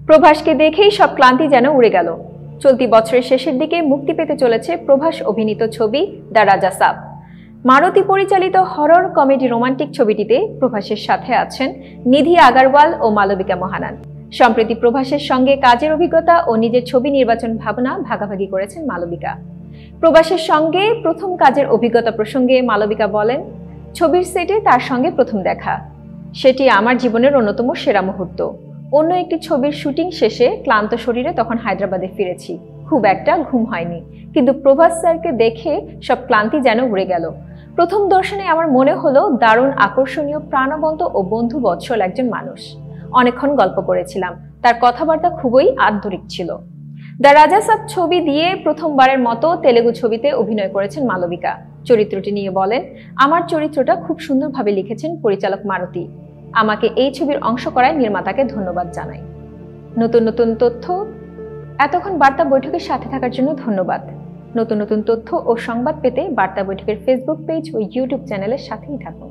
প্রভাসকে দেখেই সব ক্লান্তি যেন উড়ে গেল। চলতি বছরের শেষের দিকে মুক্তি পেতে চলেছে প্রভাস অভিনীত ছবি দ্য রাজা সাব। মারুতি পরিচালিত হরর কমেডি রোমান্টিক ছবিটিতে প্রভাসের সাথে আছেন নিধি আগারওয়াল ও মালবিকা মোহানান। সম্প্রতি প্রভাসের সঙ্গে কাজের অভিজ্ঞতা ও নিজের ছবি নির্বাচন ভাবনা ভাগাভাগি করেছেন মালবিকা। প্রভাসের সঙ্গে প্রথম কাজের অভিজ্ঞতা প্রসঙ্গে মালবিকা বলেন, ছবির সেটে তার সঙ্গে প্রথম দেখা, সেটি আমার জীবনের অন্যতম সেরা মুহূর্ত। অন্য একটি ছবির শুটিং শেষে ক্লান্ত শরীরে তখন হায়দ্রাবাদে ফিরেছি, খুব একটা ঘুম হয়নি, কিন্তু প্রভাস স্যারকে দেখে সব ক্লান্তি যেন উড়ে গেল। প্রথম দর্শনে আমার মনে হলো দারুণ আকর্ষণীয়, প্রাণবন্ত ও বন্ধু বৎসল একজন মানুষ। অনেকক্ষণ গল্প করেছিলাম, তার কথাবার্তা খুবই আন্তরিক ছিল। দ্য রাজা সাব ছবি দিয়ে প্রথমবারের মতো তেলেগু ছবিতে অভিনয় করেছেন মালবিকা। চরিত্রটি নিয়ে বলেন, আমার চরিত্রটা খুব সুন্দরভাবে লিখেছেন পরিচালক মারুতি। আমাকে এই ছবির অংশ করায় নির্মাতাকে ধন্যবাদ জানাই। নতুন নতুন তথ্য। এতক্ষণ বার্তা বৈঠকের সাথে থাকার জন্য ধন্যবাদ। নতুন নতুন তথ্য ও সংবাদ পেতে বার্তা বৈঠকের ফেসবুক পেজ ও ইউটিউব চ্যানেলের সাথেই থাকুন।